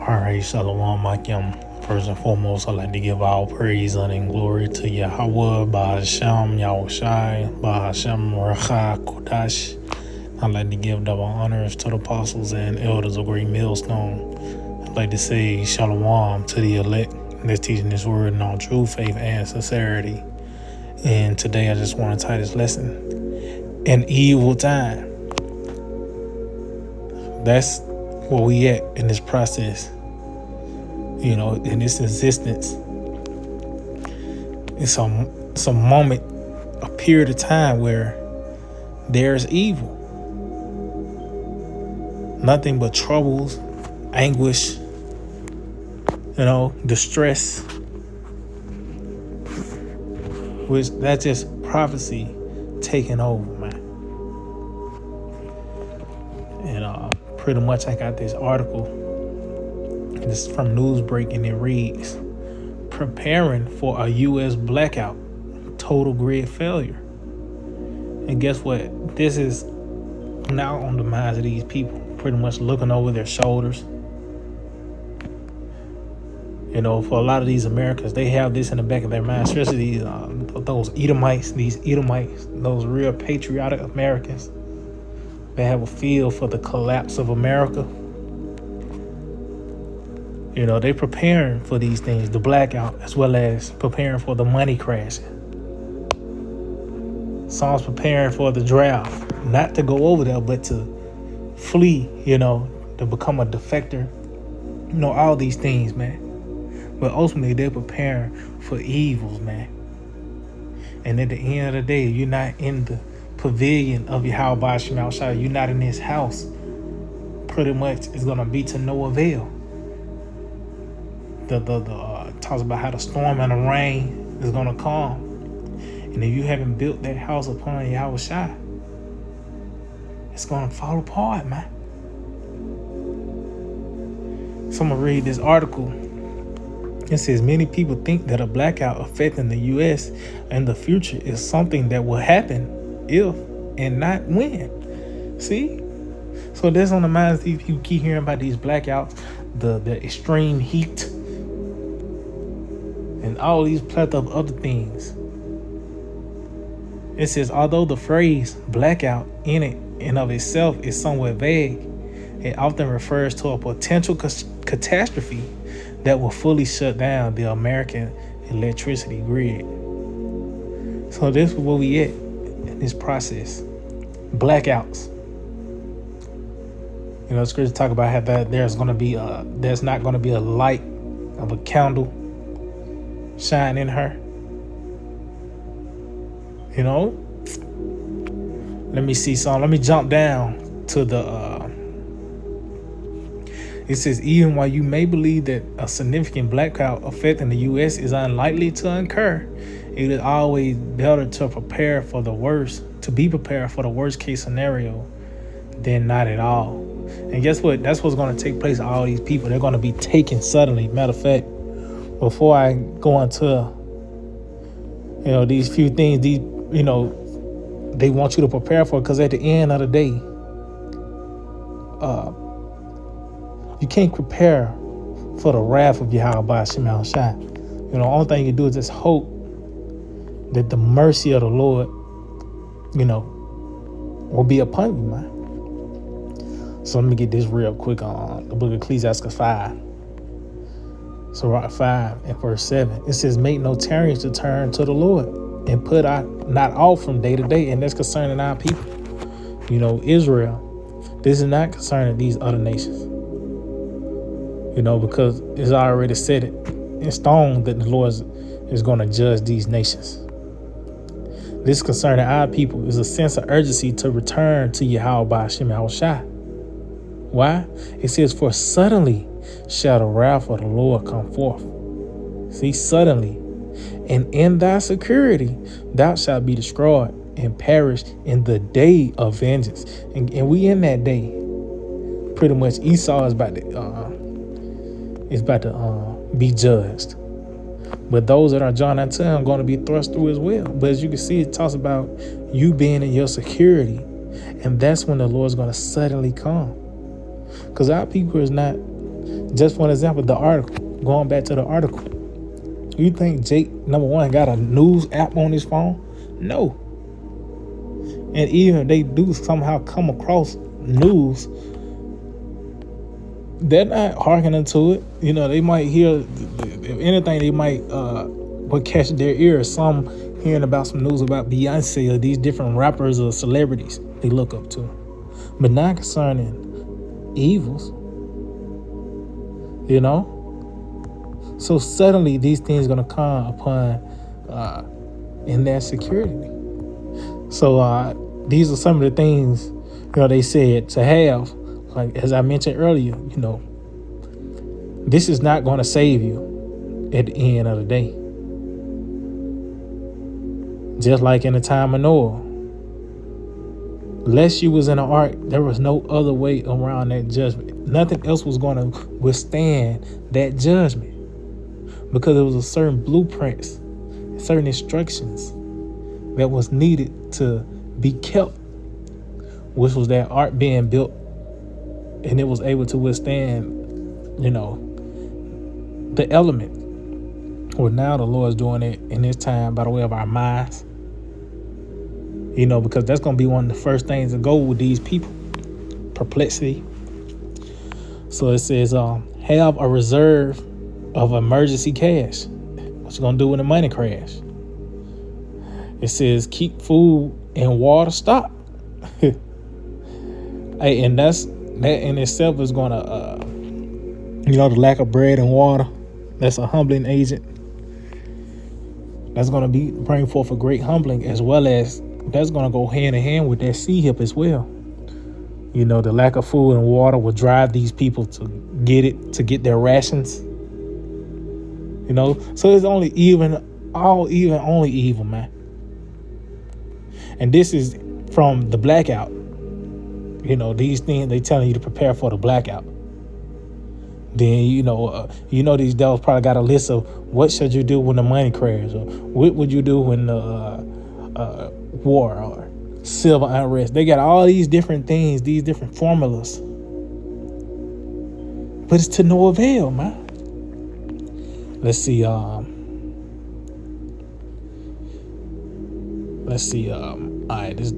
All right, Shalom Akim. First and foremost, I'd like to give all praise, honor, and glory to Yahweh, Ba'ashem, Yahushai, Ba'ashem, Racha, Kodash. I'd like to give double honors to the apostles and elders of Great Millstone. I'd like to say Shalom to the elect that's teaching this word in all true faith and sincerity. And today I just want to tie this lesson, an evil time. That's where we at in this process. In this existence, it's a moment, a period of time where there's evil. Nothing but troubles, anguish, distress. Which that's just prophecy taking over, man. And pretty much I got this article. This is from Newsbreak, and it reads, preparing for a U.S. blackout, total grid failure. And guess what? This is now on the minds of these people, pretty much looking over their shoulders. For a lot of these Americans, they have this in the back of their mind, especially those Edomites, those real patriotic Americans. They have a feel for the collapse of America. They preparing for these things, the blackout, as well as preparing for the money crashing. Some's preparing for the draft, not to go over there, but to flee, to become a defector. All these things, man. But ultimately, they're preparing for evils, man. And at the end of the day, you're not in the pavilion of Yahweh Shema Shai. You're not in his house. Pretty much, it's going to be to no avail. Talks about how the storm and the rain is going to come. And if you haven't built that house upon Yahweh Shai, it's going to fall apart, man. So I'm going to read this article. It says, many people think that a blackout affecting the U.S. in the future is something that will happen if and not when. See? So that's on the minds of these people. Keep hearing about these blackouts, the extreme heat, and all these plethora of other things. It says, although the phrase blackout in it and of itself is somewhat vague, it often refers to a potential catastrophe that will fully shut down the American electricity grid. So this is where we at in this process. Blackouts. Scripture talk about how that there's not going to be a light of a candle shine in her. Let me see some. Let me jump down to the it says, even while you may believe that a significant blackout affecting the U.S. is unlikely to occur, it is always better to prepare for the worst, to be prepared for the worst case scenario than not at all. And guess what? That's what's going to take place to all these people. They're going to be taken suddenly. Matter of fact, before I go into, these few things, they want you to prepare for it, because at the end of the day, you can't prepare for the wrath of Yahweh Shema Shai. The only thing you can do is just hope that the mercy of the Lord, will be upon you, man. So let me get this real quick on the book of Ecclesiastes 5. So 5 and verse 7, it says, make no tarriance to turn to the Lord, and put out not off from day to day. And that's concerning our people, Israel. This is not concerning these other nations, because it's already set it in stone that the Lord is going to judge these nations. This concerning our people is a sense of urgency to return to Yahweh Shema Shai. Why? It says, for suddenly shall the wrath of the Lord come forth. See, suddenly. And in thy security thou shalt be destroyed and perish in the day of vengeance. And we in that day. Pretty much Esau is about to be judged. But those that are joined unto him are going to be thrust through as well. But as you can see, it talks about you being in your security. And that's when the Lord's going to suddenly come. Because our people is not Just for an example, the article, going back to the article, you think Jake, number one, got a news app on his phone? No. And even if they do somehow come across news, they're not hearkening to it. They might hear, if anything, they might would catch their ear. Some hearing about some news about Beyonce or these different rappers or celebrities they look up to, but not concerning evils. So suddenly these things are going to come upon in their security. So these are some of the things they said to have. Like as I mentioned earlier, this is not going to save you at the end of the day. Just like in the time of Noah, unless you was in an ark, there was no other way around that judgment. Nothing else was going to withstand that judgment, because there was a certain blueprints, certain instructions that was needed to be kept, which was that ark being built, and it was able to withstand, the element. Well, now the Lord's doing it in this time by the way of our minds, because that's going to be one of the first things to go with these people, perplexity. So it says, have a reserve of emergency cash. What you going to do when the money crash? It says, keep food and water stocked. Hey, and that in itself is going to, the lack of bread and water, that's a humbling agent. That's going to bring forth a great humbling, as well as that's going to go hand in hand with that sea hip as well. The lack of food and water will drive these people to get their rations. So it's only only evil, man. And this is from the blackout. These things they telling you to prepare for the blackout. Then these devils probably got a list of what should you do when the money crashes, or what would you do when the war or civil unrest. They got all these different things, these different formulas, but it's to no avail, man. Let's see. All right, this is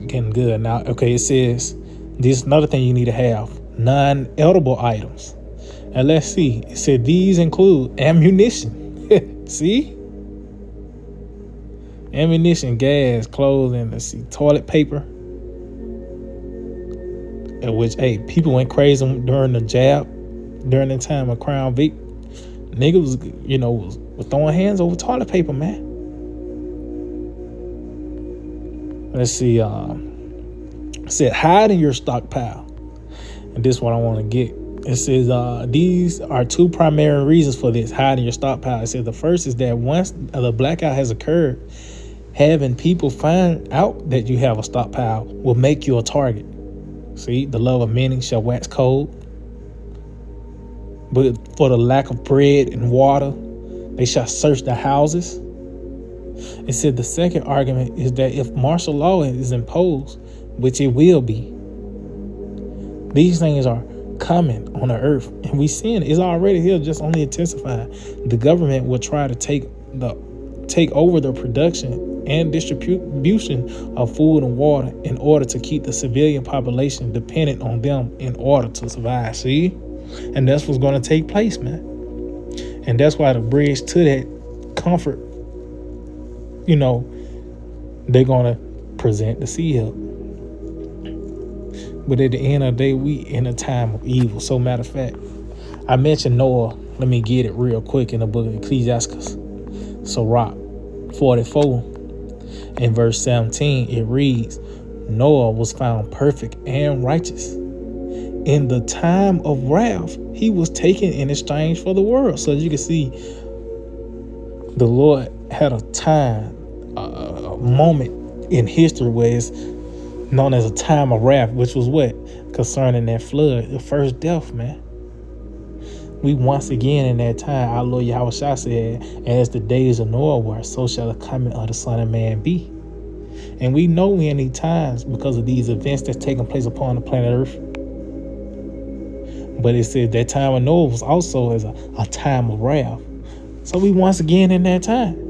getting good now. Okay, it says this is another thing you need to have: non-edible items. And let's see. It said these include ammunition. See? Ammunition, gas, clothing, let's see, toilet paper. At which, people went crazy during the time of Crown Vic. Niggas, was throwing hands over toilet paper, man. Let's see. It said hide in your stockpile. And this is what I want to get. It says these are two primary reasons for this, hide in your stockpile. It says the first is that once the blackout has occurred, having people find out that you have a stockpile will make you a target. See, the love of many shall wax cold. But for the lack of bread and water, they shall search the houses. It said the second argument is that if martial law is imposed, which it will be, these things are coming on the earth, and we seeing it's already here, just only intensifying. The government will try to take over the production and distribution of food and water in order to keep the civilian population dependent on them in order to survive. See? And that's what's going to take place, man. And that's why the bridge to that comfort, they're going to present the sea help. But at the end of the day, we in a time of evil. So matter of fact, I mentioned Noah. Let me get it real quick in the book of Ecclesiastes. So Rock 44 in verse 17, it reads, Noah was found perfect and righteous. In the time of wrath, he was taken in exchange for the world. So as you can see, the Lord had a time, a moment in history where it's known as a time of wrath, which was what? Concerning that flood, the first death, man. We once again in that time, our Lord Yahushua said, as the days of Noah were, so shall the coming of the Son of Man be. And we know we in these times because of these events that's taking place upon the planet Earth. But it said that time of Noah was also as a time of wrath. So we once again in that time.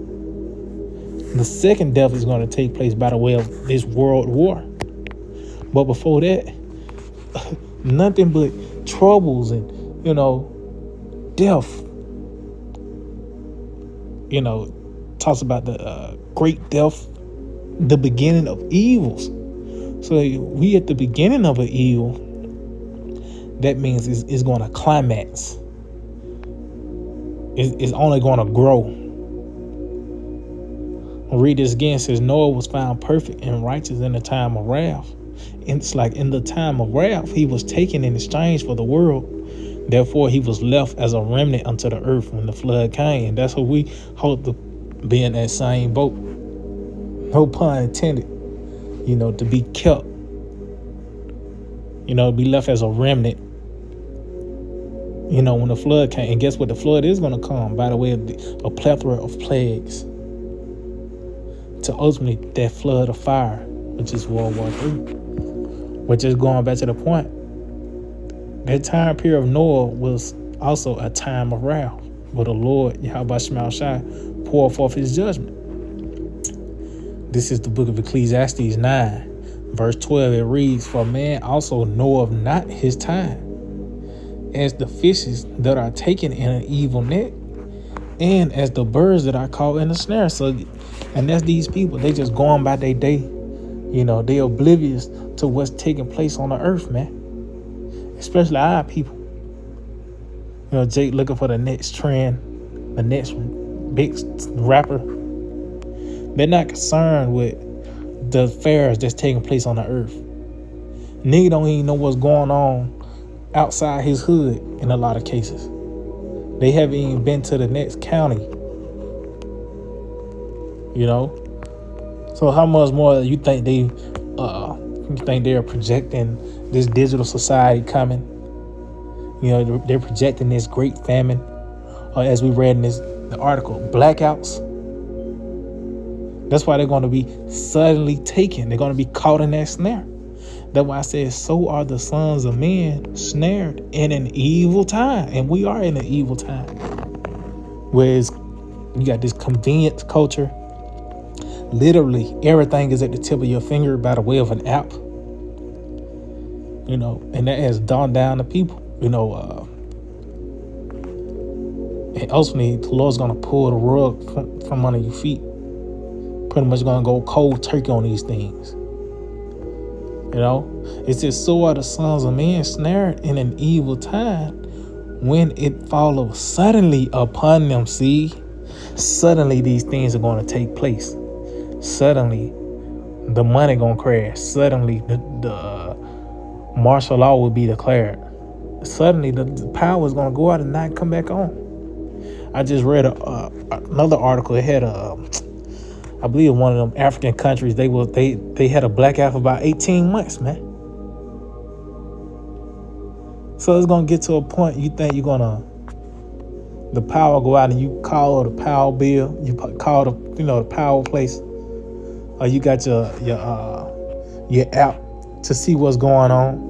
The second death is going to take place by the way of this world war. But before that, nothing but troubles and, death. Talks about the great death, the beginning of evils. So we at the beginning of an evil, that means it's going to climax. It's only going to grow. I'll read this again. It says, Noah was found perfect and righteous in the time of wrath. And it's like in the time of wrath, he was taken in exchange for the world. Therefore, he was left as a remnant unto the earth when the flood came. And that's what we hope to be in that same boat. No pun intended. To be kept. Be left as a remnant. When the flood came. And guess what? The flood is going to come by the way of a plethora of plagues. To ultimately that flood of fire, which is World War III. But just going back to the point, that time period of Noah was also a time of wrath, where the Lord, Yahweh Shema Shai, poured forth his judgment. This is the book of Ecclesiastes 9, verse 12. It reads, For man also knoweth not his time, as the fishes that are taken in an evil net, and as the birds that are caught in a snare. So, and that's these people. They just going by their day. They oblivious to what's taking place on the earth, man. Especially our people. Jake looking for the next trend, the next big rapper. They're not concerned with the affairs that's taking place on the earth. Nigga don't even know what's going on outside his hood in a lot of cases. They haven't even been to the next county. So how much more you think they're projecting this digital society coming? They're projecting this great famine, or as we read in the article, blackouts. That's why they're going to be suddenly taken. They're going to be caught in that snare. That's why I said, so are the sons of men snared in an evil time. And we are in an evil time. Whereas you got this convenience culture. Literally, everything is at the tip of your finger by the way of an app. And that has dawned down to people. And ultimately, the Lord's going to pull the rug from under your feet. Pretty much going to go cold turkey on these things. It says, so are the sons of men snared in an evil time when it followed suddenly upon them. See, suddenly these things are going to take place. Suddenly, the money going to crash. Suddenly, the martial law will be declared. Suddenly, the power is going to go out and not come back on. I just read another article. It had I believe one of them African countries, they had a blackout for about 18 months, man. So it's gonna get to a point you think the power go out and you call the power bill, you call the power place, or you got your app to see what's going on.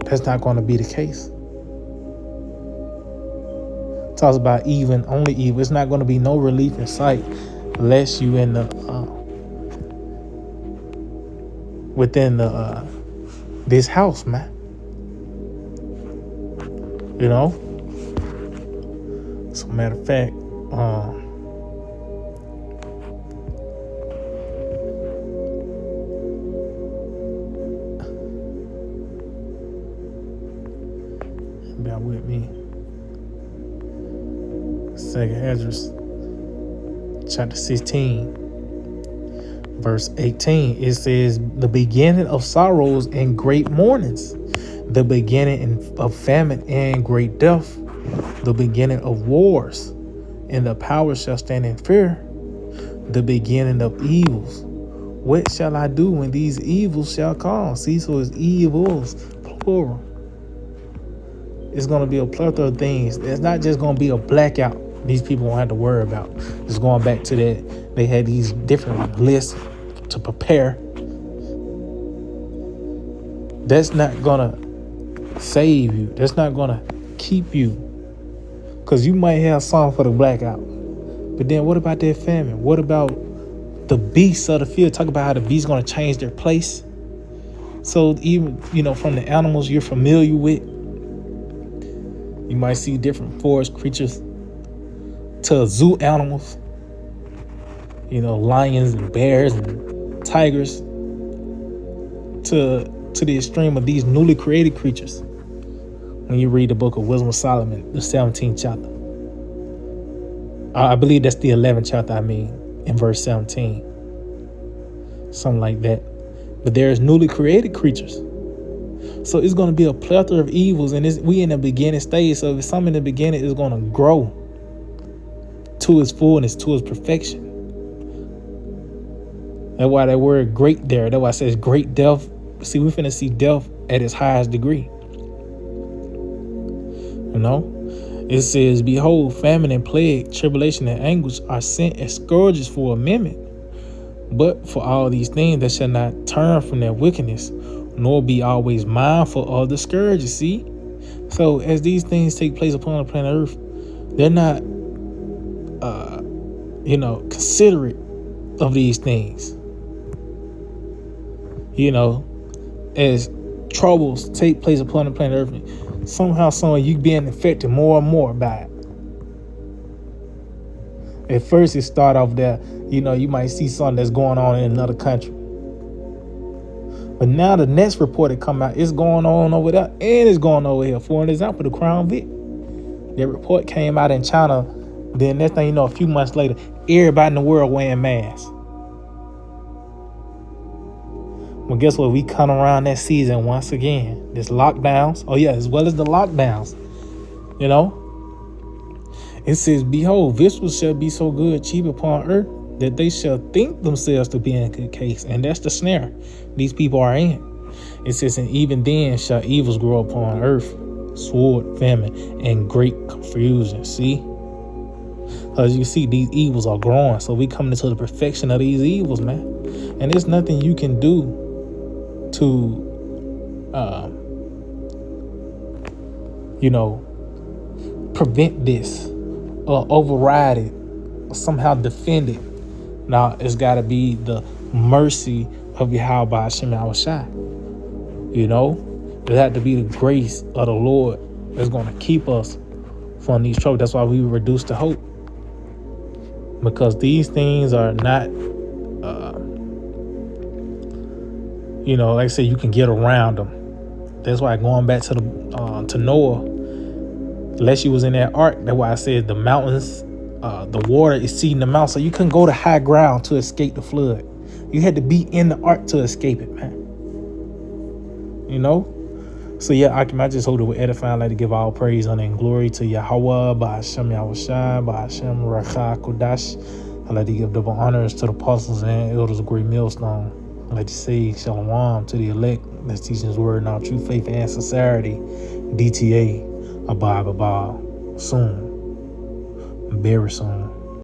That's not going to be the case. Talks about only evil. It's not going to be no relief in sight unless you in the within the this house, man. As a matter of fact, bear with me. Second Esdras, chapter 16, verse 18. It says, the beginning of sorrows and great mournings, the beginning of famine and great death, the beginning of wars, and the power shall stand in fear, the beginning of evils. What shall I do when these evils shall come? See, so it's evils, plural. It's going to be a plethora of things. It's not just going to be a blackout these people won't have to worry about. Just going back to that, they had these different lists to prepare. That's not going to save you. That's not going to keep you. Because you might have something for the blackout. But then what about that famine? What about the beasts of the field? Talk about how the beasts going to change their place. So even, from the animals you're familiar with, you might see different forest creatures to zoo animals, lions and bears and tigers, to the extreme of these newly created creatures. When you read the book of Wisdom of Solomon, the 17th chapter, I believe that's the 11th chapter, in verse 17, something like that. But there's newly created creatures. So it's going to be a plethora of evils, and we in the beginning stage. So if something in the beginning is going to grow to its fullness, to its perfection. That's why that word great there. That's why it says great death. See, we're finna see death at its highest degree. It says, behold, famine and plague, tribulation and anguish are sent as scourges for a minute. But for all these things that shall not turn from their wickedness, nor be always mindful of the scourges. See? So as these things take place upon the planet Earth, they're not, considerate of these things. As troubles take place upon the planet Earth, somehow, you being affected more and more by it. At first, it start off there, you might see something that's going on in another country. But now the next report that come out, it's going on over there and it's going over here. For an example, the Crown Vic. That report came out in China. Then next thing you know, a few months later, everybody in the world wearing masks. Well, guess what? We come around that season once again. There's lockdowns. Oh, yeah, as well as the lockdowns. It says, behold, victuals shall be so good, cheap upon earth, that they shall think themselves to be in good case. And that's the snare these people are in. It says, and even then shall evils grow upon earth, sword, famine, and great confusion. See? As you see, these evils are growing. So we coming into the perfection of these evils, man. And there's nothing you can do to, prevent this or override it or somehow defend it. Now, it's got to be the mercy of Yahweh Hashem Yahushai. It had to be the grace of the Lord that's going to keep us from these troubles. That's why we reduce to hope. Because these things are not, like I said, you can get around them. That's why going back to Noah, unless you was in that ark, that's why I said the mountains, the water exceeding the mountain. So you couldn't go to high ground to escape the flood. You had to be in the ark to escape it, man. So yeah, I just hold it with edifying. I like to give all praise, honor, and glory to Yahweh, Ba'ashem Yahushai, Ba'ashem Racha Kodash. I like to give double honors to the apostles and elders of Great Millstone. I like to say Shalom to the elect that's teaching His word in all true faith and sincerity. DTA, Abba, soon, very soon.